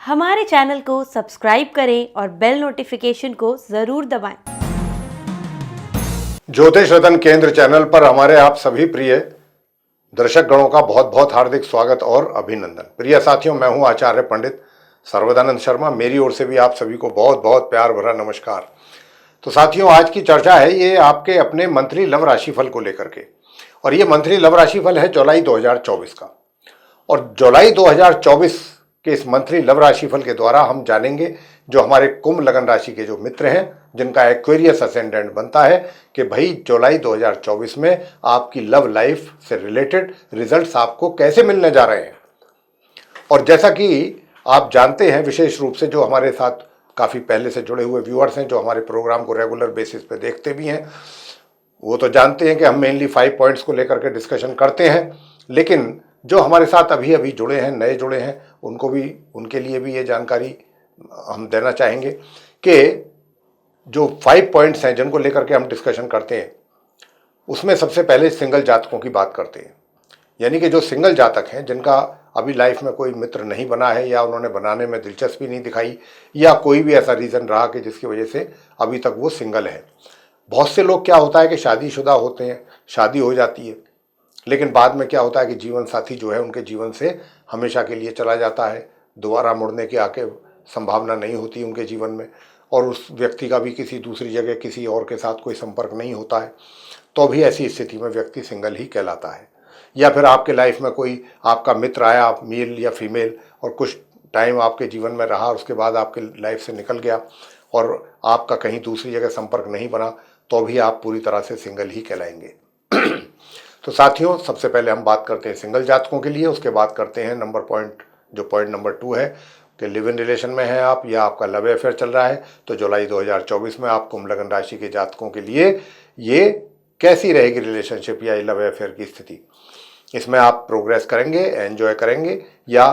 हमारे चैनल को सब्सक्राइब करें और बेल नोटिफिकेशन को जरूर दबाएं। ज्योतिष रतन केंद्र चैनल पर हमारे आप सभी प्रिय दर्शक गणों का बहुत बहुत हार्दिक स्वागत और अभिनंदन। प्रिय साथियों, मैं हूं आचार्य पंडित सर्वदानंद शर्मा। मेरी ओर से भी आप सभी को बहुत बहुत प्यार भरा नमस्कार। तो साथियों, आज की चर्चा है ये आपके अपने मंथली लव राशिफल को लेकर के, और ये मंथली लव राशिफल है जुलाई 2024 का। और जुलाई 2024 के इस मंथली लव राशिफल के द्वारा हम जानेंगे जो हमारे कुंभ लगन राशि के जो मित्र हैं, जिनका एक्वेरियस असेंडेंट बनता है, कि भाई जुलाई 2024 में आपकी लव लाइफ से रिलेटेड रिजल्ट्स आपको कैसे मिलने जा रहे हैं। और जैसा कि आप जानते हैं, विशेष रूप से जो हमारे साथ काफ़ी पहले से जुड़े हुए व्यूअर्स हैं, जो हमारे प्रोग्राम को रेगुलर बेसिस पे देखते भी हैं, वो तो जानते हैं कि हम मेनली 5 पॉइंट्स को लेकर के डिस्कशन करते हैं। लेकिन जो हमारे साथ अभी अभी जुड़े हैं, नए जुड़े हैं, उनके लिए भी ये जानकारी हम देना चाहेंगे कि जो 5 पॉइंट्स हैं जिनको लेकर के हम डिस्कशन करते हैं, उसमें सबसे पहले सिंगल जातकों की बात करते हैं। यानी कि जो सिंगल जातक हैं, जिनका अभी लाइफ में कोई मित्र नहीं बना है, या उन्होंने बनाने में दिलचस्पी नहीं दिखाई, या कोई भी ऐसा रीज़न रहा कि जिसकी वजह से अभी तक वो सिंगल है। बहुत से लोग क्या होता है कि शादीशुदा होते हैं, शादी हो जाती है, लेकिन बाद में क्या होता है कि जीवन साथी जो है उनके जीवन से हमेशा के लिए चला जाता है। दोबारा मुड़ने की आके संभावना नहीं होती उनके जीवन में, और उस व्यक्ति का भी किसी दूसरी जगह किसी और के साथ कोई संपर्क नहीं होता है। तो भी ऐसी स्थिति में व्यक्ति सिंगल ही कहलाता है। या फिर आपके लाइफ में कोई आपका मित्र आया, आप मेल या फीमेल, और कुछ टाइम आपके जीवन में रहा, उसके बाद आपके लाइफ से निकल गया और आपका कहीं दूसरी जगह संपर्क नहीं बना, तो भी आप पूरी तरह से सिंगल ही कहलाएंगे। तो साथियों, सबसे पहले हम बात करते हैं सिंगल जातकों के लिए, उसके बाद करते हैं पॉइंट नंबर 2 है कि लिव इन रिलेशन में है आप, या आपका लव अफेयर चल रहा है। तो जुलाई 2024 में आप कुंभ लगन राशि के जातकों के लिए ये कैसी रहेगी रिलेशनशिप या लव अफेयर की स्थिति। इसमें आप प्रोग्रेस करेंगे, एंजॉय करेंगे, या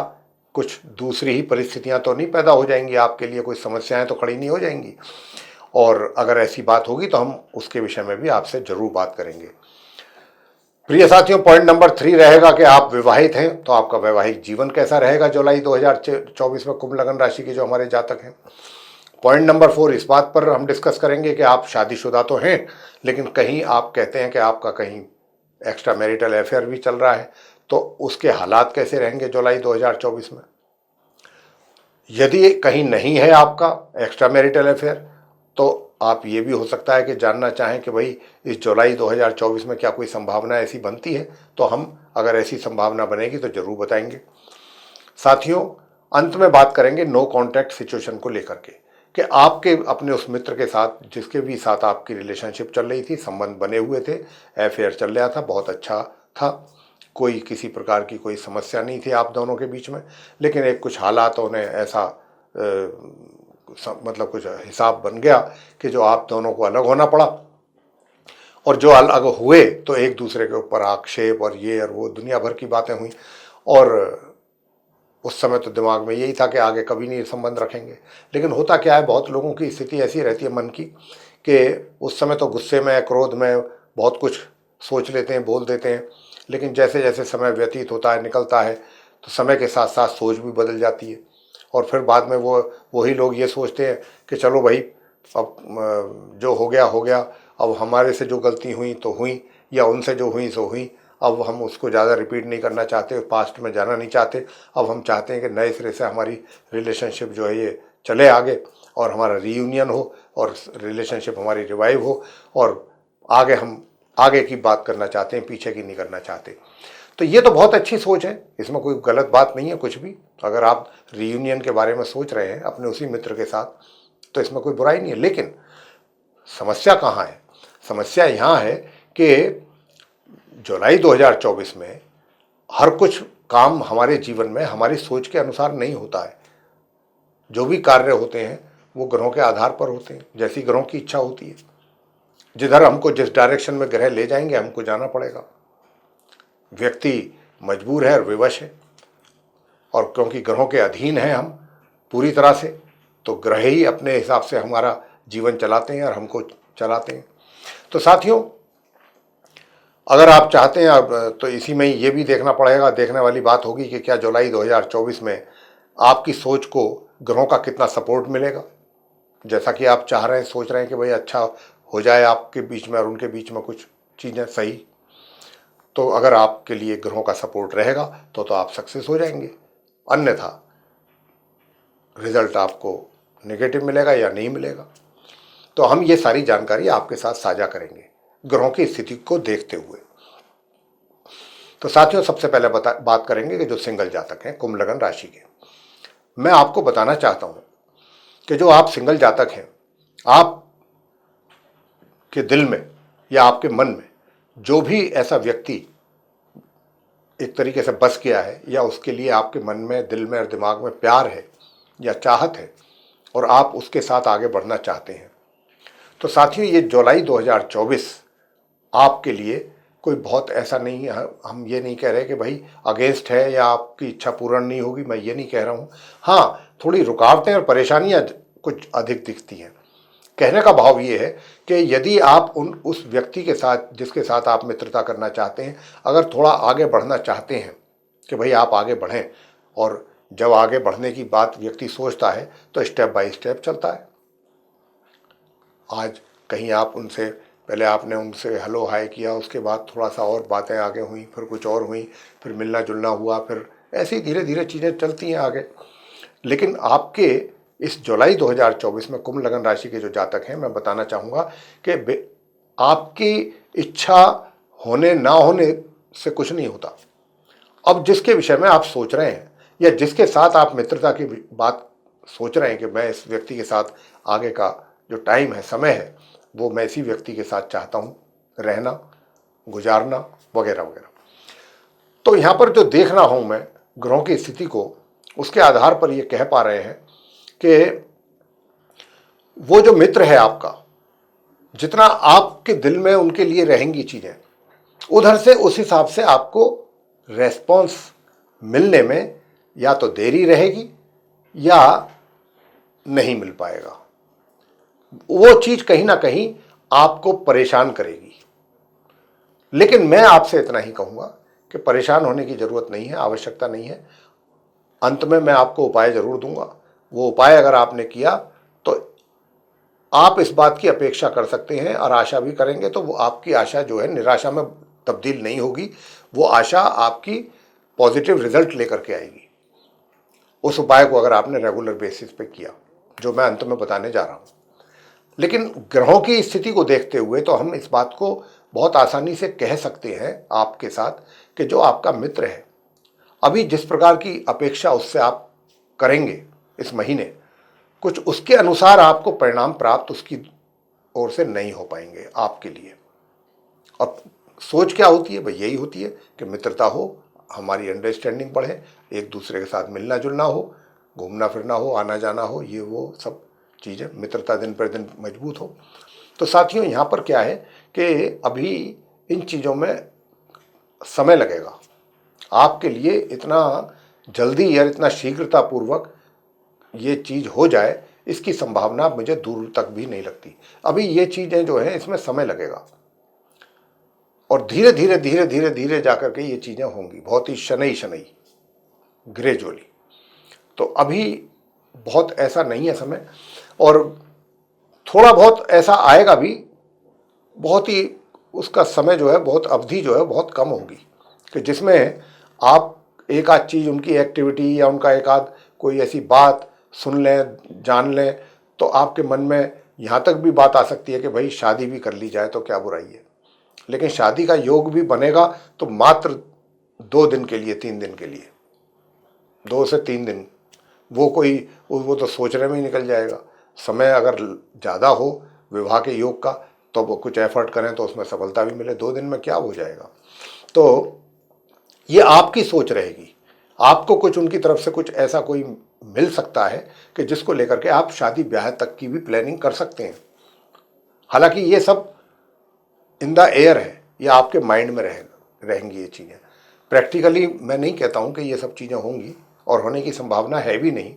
कुछ दूसरी ही परिस्थितियां तो नहीं पैदा हो जाएंगी आपके लिए, कोई समस्याएं तो खड़ी नहीं हो जाएंगी। और अगर ऐसी बात होगी तो हम उसके विषय में भी आपसे जरूर बात करेंगे। प्रिय साथियों, पॉइंट नंबर 3 रहेगा कि आप विवाहित हैं तो आपका वैवाहिक जीवन कैसा रहेगा जुलाई 2024 में कुंभ लगन राशि के जो हमारे जातक हैं। पॉइंट नंबर 4, इस बात पर हम डिस्कस करेंगे कि आप शादीशुदा तो हैं, लेकिन कहीं आप कहते हैं कि आपका कहीं एक्स्ट्रा मैरिटल अफेयर भी चल रहा है, तो उसके हालात कैसे रहेंगे जुलाई 2024 में। यदि कहीं नहीं है आपका एक्स्ट्रा मैरिटल अफेयर, तो आप ये भी हो सकता है कि जानना चाहें कि भाई इस जुलाई 2024 में क्या कोई संभावना ऐसी बनती है, तो हम अगर ऐसी संभावना बनेगी तो जरूर बताएंगे। साथियों, अंत में बात करेंगे नो कॉन्टैक्ट सिचुएशन को लेकर के, कि आपके अपने उस मित्र के साथ जिसके भी साथ आपकी रिलेशनशिप चल रही थी, संबंध बने हुए थे, अफेयर चल रहा था, बहुत अच्छा था, कोई किसी प्रकार की कोई समस्या नहीं थी आप दोनों के बीच में, लेकिन एक कुछ हालातों ने ऐसा मतलब कुछ हिसाब बन गया कि जो आप दोनों को अलग होना पड़ा। और जो अलग हुए तो एक दूसरे के ऊपर आक्षेप और ये और वो दुनिया भर की बातें हुई, और उस समय तो दिमाग में यही था कि आगे कभी नहीं संबंध रखेंगे। लेकिन होता क्या है, बहुत लोगों की स्थिति ऐसी रहती है मन की कि उस समय तो गुस्से में, क्रोध में बहुत कुछ सोच लेते हैं, बोल देते हैं, लेकिन जैसे जैसे समय व्यतीत होता है, निकलता है, तो समय के साथ साथ सोच भी बदल जाती है। और फिर बाद में वही लोग ये सोचते हैं कि चलो भाई, अब जो हो गया हो गया, अब हमारे से जो गलती हुई तो हुई, या उनसे जो हुई सो हुई, अब हम उसको ज़्यादा रिपीट नहीं करना चाहते, पास्ट में जाना नहीं चाहते। अब हम चाहते हैं कि नए सिरे से हमारी रिलेशनशिप जो है ये चले आगे, और हमारा रीयूनियन हो, और रिलेशनशिप हमारी रिवाइव हो, और हम आगे की बात करना चाहते हैं, पीछे की नहीं करना चाहते। तो ये तो बहुत अच्छी सोच है, इसमें कोई गलत बात नहीं है कुछ भी। अगर आप रीयूनियन के बारे में सोच रहे हैं अपने उसी मित्र के साथ, तो इसमें कोई बुराई नहीं है। लेकिन समस्या कहाँ है? समस्या यहाँ है कि जुलाई 2024 में हर कुछ काम हमारे जीवन में हमारी सोच के अनुसार नहीं होता है। जो भी कार्य होते हैं वो ग्रहों के आधार पर होते हैं, जैसी ग्रहों की इच्छा होती है। जिधर हमको जिस डायरेक्शन में ग्रह ले जाएंगे हमको जाना पड़ेगा। व्यक्ति मजबूर है और विवश है, और क्योंकि ग्रहों के अधीन हैं हम पूरी तरह से, तो ग्रह ही अपने हिसाब से हमारा जीवन चलाते हैं और हमको चलाते हैं। तो साथियों, अगर आप चाहते हैं तो इसी में ये भी देखना पड़ेगा, देखने वाली बात होगी कि क्या जुलाई 2024 में आपकी सोच को ग्रहों का कितना सपोर्ट मिलेगा, जैसा कि आप चाह रहे हैं, सोच रहे हैं कि भाई अच्छा हो जाए आपके बीच में और उनके बीच में कुछ चीज़ें सही, तो अगर आपके लिए ग्रहों का सपोर्ट रहेगा तो आप सक्सेस हो जाएंगे, अन्यथा रिजल्ट आपको नेगेटिव मिलेगा या नहीं मिलेगा। तो हम ये सारी जानकारी आपके साथ साझा करेंगे ग्रहों की स्थिति को देखते हुए। तो साथियों, सबसे पहले बात करेंगे कि जो सिंगल जातक हैं कुंभ लगन राशि के, मैं आपको बताना चाहता हूं कि जो आप सिंगल जातक हैं, आप के दिल में या आपके मन में जो भी ऐसा व्यक्ति एक तरीके से बस गया है या उसके लिए आपके मन में, दिल में और दिमाग में प्यार है या चाहत है और आप उसके साथ आगे बढ़ना चाहते हैं, तो साथियों ये जुलाई 2024 आपके लिए कोई बहुत ऐसा नहीं है। हम ये नहीं कह रहे कि भाई अगेंस्ट है या आपकी इच्छा पूर्ण नहीं होगी, मैं ये नहीं कह रहा हूँ। हाँ, थोड़ी रुकावटें और परेशानियाँ कुछ अधिक दिखती हैं। कहने का भाव ये है कि यदि आप उस व्यक्ति के साथ जिसके साथ आप मित्रता करना चाहते हैं, अगर थोड़ा आगे बढ़ना चाहते हैं कि भाई आप आगे बढ़ें, और जब आगे बढ़ने की बात व्यक्ति सोचता है तो स्टेप बाय स्टेप चलता है। आज कहीं आप उनसे पहले आपने उनसे हेलो हाय किया, उसके बाद थोड़ा सा और बातें आगे हुई, फिर कुछ और हुई, फिर मिलना जुलना हुआ, फिर ऐसे ही धीरे धीरे चीज़ें चलती हैं आगे। लेकिन आपके इस जुलाई 2024 में कुंभ लगन राशि के जो जातक हैं, मैं बताना चाहूँगा कि आपकी इच्छा होने ना होने से कुछ नहीं होता। अब जिसके विषय में आप सोच रहे हैं या जिसके साथ आप मित्रता की बात सोच रहे हैं कि मैं इस व्यक्ति के साथ आगे का जो टाइम है, समय है, वो मैं इसी व्यक्ति के साथ चाहता हूँ रहना, गुजारना वगैरह वगैरह। तो यहाँ पर जो देख रहा हूँ मैं ग्रहों की स्थिति को, उसके आधार पर ये कह पा रहे हैं कि वो जो मित्र है आपका, जितना आपके दिल में उनके लिए रहेंगी चीज़ें, उधर से उस हिसाब से आपको रेस्पॉन्स मिलने में या तो देरी रहेगी या नहीं मिल पाएगा। वो चीज़ कहीं ना कहीं आपको परेशान करेगी। लेकिन मैं आपसे इतना ही कहूँगा कि परेशान होने की ज़रूरत नहीं है, आवश्यकता नहीं है। अंत में मैं आपको उपाय ज़रूर दूंगा। वो उपाय अगर आपने किया तो आप इस बात की अपेक्षा कर सकते हैं और आशा भी करेंगे, तो वो आपकी आशा जो है निराशा में तब्दील नहीं होगी। वो आशा आपकी पॉजिटिव रिजल्ट लेकर के आएगी, उस उपाय को अगर आपने रेगुलर बेसिस पे किया, जो मैं अंत में बताने जा रहा हूँ। लेकिन ग्रहों की स्थिति को देखते हुए तो हम इस बात को बहुत आसानी से कह सकते हैं आपके साथ कि जो आपका मित्र है, अभी जिस प्रकार की अपेक्षा उससे आप करेंगे इस महीने, कुछ उसके अनुसार आपको परिणाम प्राप्त उसकी ओर से नहीं हो पाएंगे आपके लिए। अब सोच क्या होती है भाई? यही होती है कि मित्रता हो, हमारी अंडरस्टैंडिंग बढ़े, एक दूसरे के साथ मिलना जुलना हो, घूमना फिरना हो, आना जाना हो, ये वो सब चीज़ें, मित्रता दिन पर दिन मजबूत हो। तो साथियों, यहाँ पर क्या है कि अभी इन चीज़ों में समय लगेगा आपके लिए। इतना जल्दी या इतना शीघ्रतापूर्वक ये चीज़ हो जाए, इसकी संभावना मुझे दूर तक भी नहीं लगती। अभी ये चीज़ें जो हैं, इसमें समय लगेगा और धीरे धीरे धीरे धीरे धीरे जाकर के ये चीज़ें होंगी, बहुत ही शनई शनई, ग्रेजुअली। तो अभी बहुत ऐसा नहीं है समय, और थोड़ा बहुत ऐसा आएगा भी, बहुत ही उसका समय जो है, बहुत अवधि जो है बहुत कम होगी कि जिसमें आप एक आध चीज़, उनकी एक्टिविटी या उनका एक आध कोई ऐसी बात सुन लें, जान लें, तो आपके मन में यहाँ तक भी बात आ सकती है कि भाई शादी भी कर ली जाए तो क्या बुराई है। लेकिन शादी का योग भी बनेगा तो मात्र 2 दिन के लिए, 3 दिन के लिए, 2 से 3 दिन, वो तो सोचने में ही निकल जाएगा। समय अगर ज़्यादा हो विवाह के योग का, तो वो कुछ एफर्ट करें तो उसमें सफलता भी मिले। 2 दिन में क्या हो जाएगा? तो ये आपकी सोच रहेगी। आपको कुछ उनकी तरफ से कुछ ऐसा कोई मिल सकता है कि जिसको लेकर के आप शादी ब्याह तक की भी प्लानिंग कर सकते हैं। हालांकि ये सब इन द एयर है, ये आपके माइंड में रहेंगी ये चीज़ें। प्रैक्टिकली मैं नहीं कहता हूँ कि ये सब चीज़ें होंगी, और होने की संभावना है भी नहीं।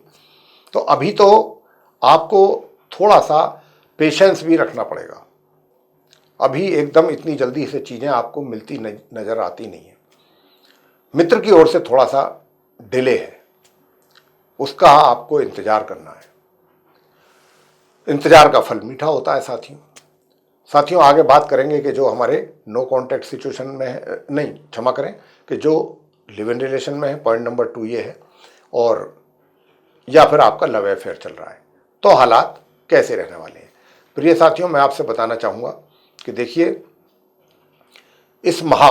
तो अभी तो आपको थोड़ा सा पेशेंस भी रखना पड़ेगा। अभी एकदम इतनी जल्दी से चीज़ें आपको मिलती नज़र आती नहीं है। मित्र की ओर से थोड़ा सा डिले है, उसका आपको इंतजार करना है। इंतजार का फल मीठा होता है साथियों आगे बात करेंगे कि जो हमारे नो कॉन्टैक्ट सिचुएशन में है, नहीं क्षमा करें, कि जो लिव इन रिलेशन में है, पॉइंट नंबर 2 ये है, और या फिर आपका लव अफेयर चल रहा है, तो हालात कैसे रहने वाले हैं। प्रिय साथियों, मैं आपसे बताना चाहूँगा कि देखिए, इस माह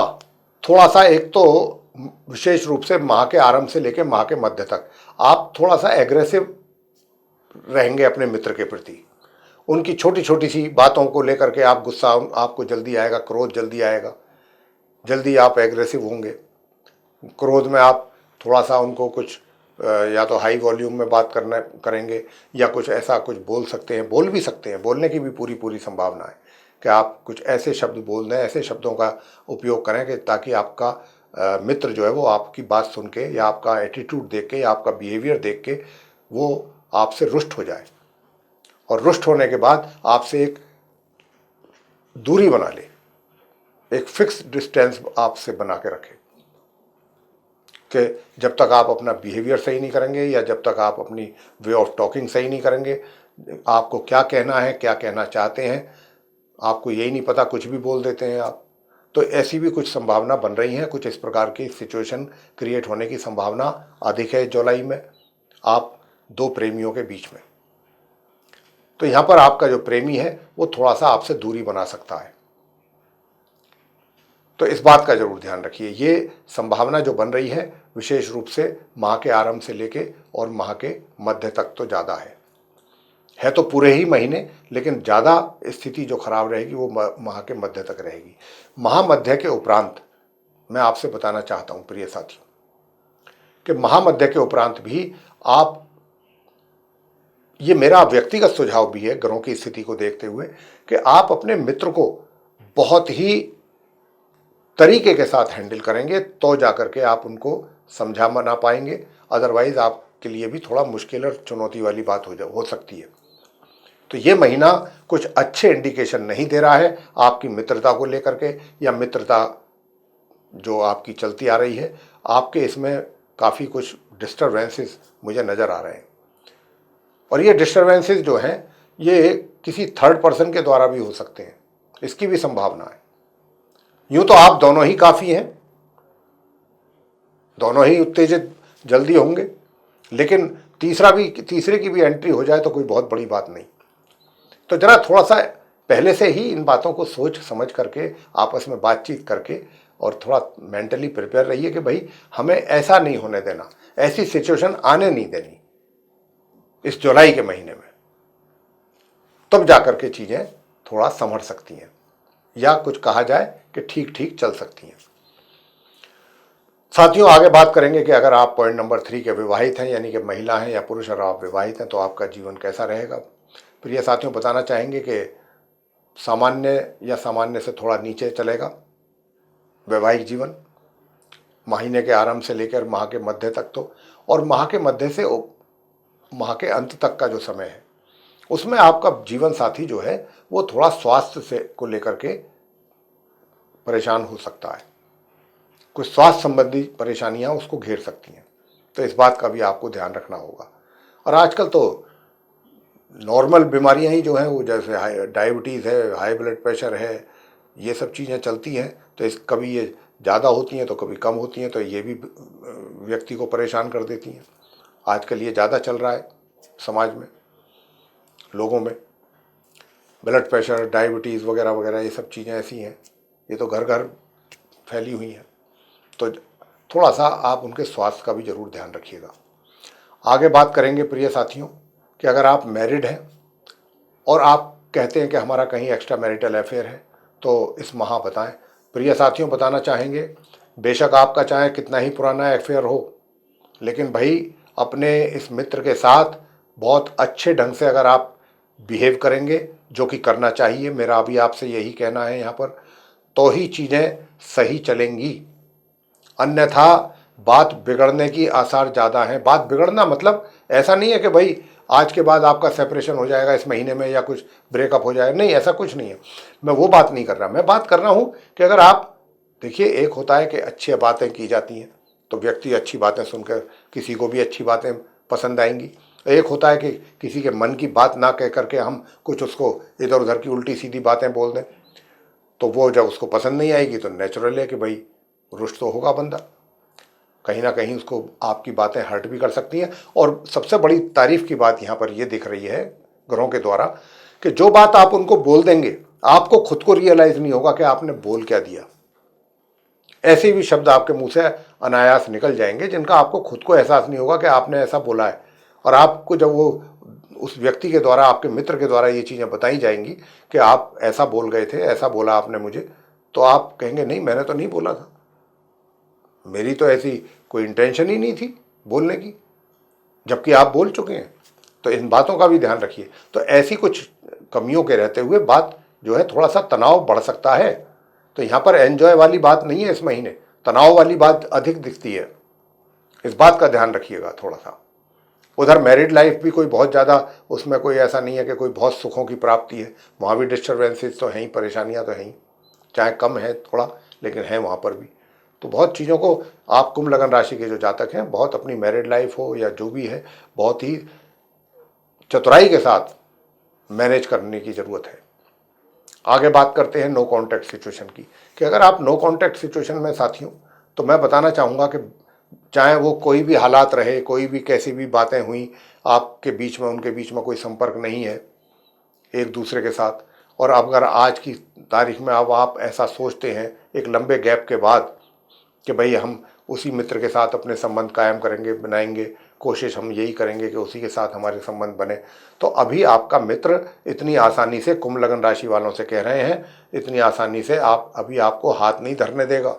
थोड़ा सा, एक तो विशेष रूप से माह के आरंभ से लेकर माह के मध्य तक आप थोड़ा सा एग्रेसिव रहेंगे अपने मित्र के प्रति। उनकी छोटी छोटी सी बातों को लेकर के आप गुस्सा आपको जल्दी आएगा, क्रोध जल्दी आएगा, जल्दी आप एग्रेसिव होंगे। क्रोध में आप थोड़ा सा उनको कुछ या तो हाई वॉल्यूम में बात करेंगे या कुछ ऐसा कुछ बोल सकते हैं, बोल भी सकते हैं, बोलने की भी पूरी संभावना है कि आप कुछ ऐसे शब्द बोल दें, ऐसे शब्दों का उपयोग करें कि ताकि आपका मित्र जो है वो आपकी बात सुन के या आपका एटीट्यूड देख के या आपका बिहेवियर देख के वो आपसे रुष्ट हो जाए, और रुष्ट होने के बाद आपसे एक दूरी बना ले, एक फिक्स डिस्टेंस आपसे बना के रखे, कि जब तक आप अपना बिहेवियर सही नहीं करेंगे या जब तक आप अपनी वे ऑफ टॉकिंग सही नहीं करेंगे, आपको क्या कहना है, क्या कहना चाहते हैं, आपको यही नहीं पता, कुछ भी बोल देते हैं आप, तो ऐसी भी कुछ संभावना बन रही है। कुछ इस प्रकार की सिचुएशन क्रिएट होने की संभावना अधिक है जुलाई में आप दो प्रेमियों के बीच में। तो यहाँ पर आपका जो प्रेमी है वो थोड़ा सा आपसे दूरी बना सकता है, तो इस बात का जरूर ध्यान रखिए। ये संभावना जो बन रही है विशेष रूप से माह के आरंभ से लेके और माह के मध्य तक तो ज़्यादा है तो पूरे ही महीने, लेकिन ज़्यादा स्थिति जो खराब रहेगी वो माह के मध्य तक रहेगी। महामध्य के उपरांत मैं आपसे बताना चाहता हूँ प्रिय साथियों कि महामध्य के उपरांत भी आप, ये मेरा व्यक्तिगत सुझाव भी है ग्रहों की स्थिति को देखते हुए, कि आप अपने मित्र को बहुत ही तरीके के साथ हैंडल करेंगे तो जाकर के आप उनको समझा ना पाएंगे, अदरवाइज आपके लिए भी थोड़ा मुश्किल और चुनौती वाली बात हो सकती है। तो ये महीना कुछ अच्छे इंडिकेशन नहीं दे रहा है आपकी मित्रता को लेकर के, या मित्रता जो आपकी चलती आ रही है, आपके इसमें काफ़ी कुछ डिस्टर्बेंसेस मुझे नज़र आ रहे हैं, और ये डिस्टर्बेंसेस जो हैं ये किसी थर्ड पर्सन के द्वारा भी हो सकते हैं, इसकी भी संभावना है। यूं तो आप दोनों ही काफ़ी हैं, दोनों ही उत्तेजित जल्दी होंगे, लेकिन तीसरे की भी एंट्री हो जाए तो कोई बहुत बड़ी बात नहीं। तो जरा थोड़ा सा पहले से ही इन बातों को सोच समझ करके आपस में बातचीत करके और थोड़ा मेंटली प्रिपेयर रहिए कि भाई हमें ऐसा नहीं होने देना, ऐसी सिचुएशन आने नहीं देनी इस जुलाई के महीने में, तब जाकर के चीज़ें थोड़ा संभल सकती हैं, या कुछ कहा जाए कि ठीक ठीक चल सकती हैं। साथियों आगे बात करेंगे कि अगर आप पॉइंट नंबर 3 के विवाहित हैं, यानी कि महिला हैं या पुरुष, और आप विवाहित हैं तो आपका जीवन कैसा रहेगा। प्रिय साथियों, बताना चाहेंगे कि सामान्य या सामान्य से थोड़ा नीचे चलेगा वैवाहिक जीवन, महीने के आरंभ से लेकर माह के मध्य तक तो, और माह के मध्य से माह के अंत तक का जो समय है उसमें आपका जीवन साथी जो है वो थोड़ा स्वास्थ्य से को लेकर के परेशान हो सकता है, कुछ स्वास्थ्य संबंधी परेशानियां उसको घेर सकती हैं, तो इस बात का भी आपको ध्यान रखना होगा। और आजकल तो नॉर्मल बीमारियां ही जो हैं वो, जैसे डायबिटीज़ है, हाई ब्लड प्रेशर है, ये सब चीज़ें चलती हैं, तो इस कभी ये ज़्यादा होती हैं तो कभी कम होती हैं, तो ये भी व्यक्ति को परेशान कर देती हैं। आजकल ये ज़्यादा चल रहा है समाज में, लोगों में ब्लड प्रेशर, डायबिटीज़ वगैरह वगैरह, ये सब चीज़ें ऐसी हैं, ये तो घर घर फैली हुई हैं, तो थोड़ा सा आप उनके स्वास्थ्य का भी ज़रूर ध्यान रखिएगा। आगे बात करेंगे प्रिय साथियों कि अगर आप मैरिड हैं और आप कहते हैं कि हमारा कहीं एक्स्ट्रा मैरिटल अफेयर है, तो इस माह बताएं। प्रिय साथियों, बताना चाहेंगे बेशक आपका चाहे कितना ही पुराना अफेयर हो, लेकिन भाई अपने इस मित्र के साथ बहुत अच्छे ढंग से अगर आप बिहेव करेंगे, जो कि करना चाहिए, मेरा अभी आपसे यही कहना है यहाँ पर, तो ही चीज़ें सही चलेंगी, अन्यथा बात बिगड़ने की आसार ज़्यादा हैं। बात बिगड़ना मतलब ऐसा नहीं है कि भाई आज के बाद आपका सेपरेशन हो जाएगा इस महीने में या कुछ ब्रेकअप हो जाएगा, नहीं, ऐसा कुछ नहीं है। मैं वो बात नहीं कर रहा, मैं बात कर रहा हूँ कि अगर आप देखिए, एक होता है कि अच्छी बातें की जाती हैं तो व्यक्ति अच्छी बातें सुनकर किसी को भी अच्छी बातें पसंद आएंगी, एक होता है कि किसी के मन की बात ना कह करके हम कुछ उसको इधर उधर की उल्टी सीधी बातें बोल दें, तो वो जब उसको पसंद नहीं आएगी तो नेचुरल है कि भाई रुष्ट तो होगा बंदा, कहीं ना कहीं उसको आपकी बातें हर्ट भी कर सकती हैं। और सबसे बड़ी तारीफ की बात यहाँ पर ये दिख रही है ग्रहों के द्वारा कि जो बात आप उनको बोल देंगे आपको खुद को रियलाइज नहीं होगा कि आपने बोल क्या दिया। ऐसे भी शब्द आपके मुंह से अनायास निकल जाएंगे जिनका आपको खुद को एहसास नहीं होगा कि आपने ऐसा बोला है। और आपको जब वो उस व्यक्ति के द्वारा, आपके मित्र के द्वारा ये चीज़ें बताई जाएंगी कि आप ऐसा बोल गए थे, ऐसा बोला आपने मुझे, तो आप कहेंगे नहीं मैंने तो नहीं बोला था, मेरी तो ऐसी कोई इंटेंशन ही नहीं थी बोलने की, जबकि आप बोल चुके हैं। तो इन बातों का भी ध्यान रखिए। तो ऐसी कुछ कमियों के रहते हुए बात जो है थोड़ा सा तनाव बढ़ सकता है। तो यहाँ पर एंजॉय वाली बात नहीं है, इस महीने तनाव वाली बात अधिक दिखती है, इस बात का ध्यान रखिएगा थोड़ा सा। उधर मैरिड लाइफ भी कोई बहुत ज़्यादा उसमें कोई ऐसा नहीं है कि कोई बहुत सुखों की प्राप्ति है, वहाँ भी डिस्टर्बेंसेस तो हैं ही, परेशानियाँ तो हैं ही, चाहे कम है थोड़ा लेकिन है वहाँ पर भी। तो बहुत चीज़ों को आप कुंभ लगन राशि के जो जातक हैं बहुत अपनी मैरिड लाइफ हो या जो भी है बहुत ही चतुराई के साथ मैनेज करने की ज़रूरत है। आगे बात करते हैं नो कॉन्टैक्ट सिचुएशन की, कि अगर आप नो कॉन्टैक्ट सिचुएशन में साथियों, तो मैं बताना चाहूँगा कि चाहे वो कोई भी हालात रहे, कोई भी कैसी भी बातें हुई आपके बीच में, उनके बीच में कोई संपर्क नहीं है एक दूसरे के साथ, और अगर आज की तारीख में अब आप ऐसा सोचते हैं एक लंबे गैप के बाद कि भाई हम उसी मित्र के साथ अपने संबंध कायम करेंगे, बनाएंगे, कोशिश हम यही करेंगे कि उसी के साथ हमारे संबंध बने, तो अभी आपका मित्र इतनी आसानी से, कुंभ लगन राशि वालों से कह रहे हैं, इतनी आसानी से अभी आपको हाथ नहीं धरने देगा,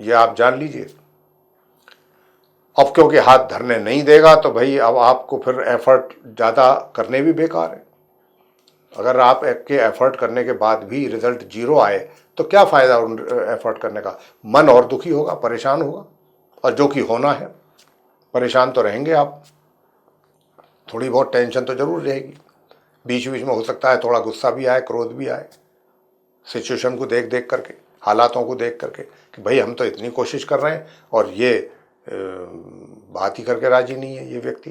ये आप जान लीजिए। अब क्योंकि हाथ धरने नहीं देगा तो भाई अब आपको फिर एफर्ट ज़्यादा करने भी बेकार है। अगर आप के एफर्ट करने के बाद भी रिजल्ट जीरो आए तो क्या फ़ायदा उन एफर्ट करने का, मन और दुखी होगा, परेशान होगा, और जो कि होना है, परेशान तो रहेंगे आप, थोड़ी बहुत टेंशन तो जरूर रहेगी, बीच बीच में हो सकता है थोड़ा गुस्सा भी आए, क्रोध भी आए, सिचुएशन को देख देख करके, हालातों को देख करके कि भाई हम तो इतनी कोशिश कर रहे हैं और ये बात ही करके राजी नहीं है ये व्यक्ति।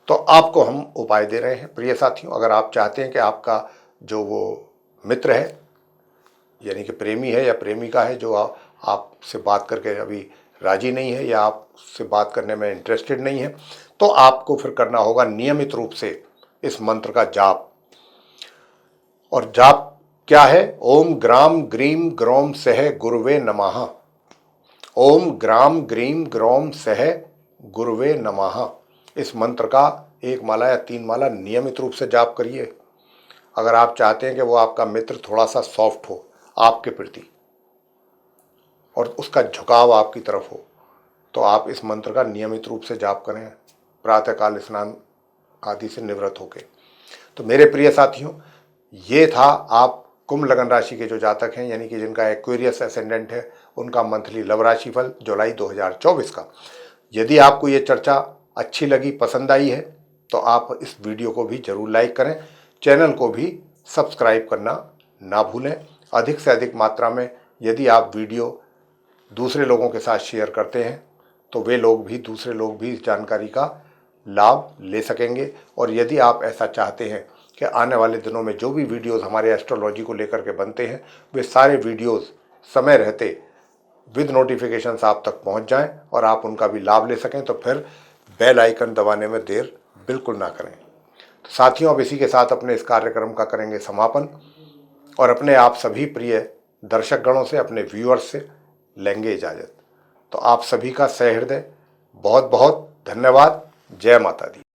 तो आपको हम उपाय दे रहे हैं प्रिय साथियों। अगर आप चाहते हैं कि आपका जो वो मित्र है, यानी कि प्रेमी है या प्रेमिका है, जो आपसे बात करके अभी राजी नहीं है या आपसे बात करने में इंटरेस्टेड नहीं है, तो आपको फिर करना होगा नियमित रूप से इस मंत्र का जाप। और जाप क्या है? ओम ग्राम ग्रीम ग्रोम सह गुरुवे नमः। ओम ग्राम ग्रीम ग्रोम सह गुरुवे नमः। इस मंत्र का 1 माला या 3 माला नियमित रूप से जाप करिए। अगर आप चाहते हैं कि वो आपका मित्र थोड़ा सा सॉफ्ट हो आपके प्रति और उसका झुकाव आपकी तरफ हो, तो आप इस मंत्र का नियमित रूप से जाप करें प्रातःकाल स्नान आदि से निवृत्त होके। तो मेरे प्रिय साथियों, ये था आप कुंभ लगन राशि के जो जातक हैं, यानी कि जिनका एक्वेरियस एसेंडेंट है, उनका मंथली लव राशिफल जुलाई 2024 का। यदि आपको ये चर्चा अच्छी लगी, पसंद आई है, तो आप इस वीडियो को भी जरूर लाइक करें, चैनल को भी सब्सक्राइब करना ना भूलें। अधिक से अधिक मात्रा में यदि आप वीडियो दूसरे लोगों के साथ शेयर करते हैं तो दूसरे लोग भी इस जानकारी का लाभ ले सकेंगे। और यदि आप ऐसा चाहते हैं कि आने वाले दिनों में जो भी वीडियोस हमारे एस्ट्रोलॉजी को लेकर के बनते हैं, वे सारे वीडियोस समय रहते विद नोटिफिकेशंस आप तक पहुंच जाएं और आप उनका भी लाभ ले सकें, तो फिर बेल आइकन दबाने में देर बिल्कुल ना करें। तो साथियों, अब इसी के साथ अपने इस कार्यक्रम का करेंगे समापन और अपने आप सभी प्रिय दर्शक गणों से, अपने व्यूअर्स से लेंगे इजाज़त। तो आप सभी का सहृदय बहुत बहुत धन्यवाद। जय माता दी।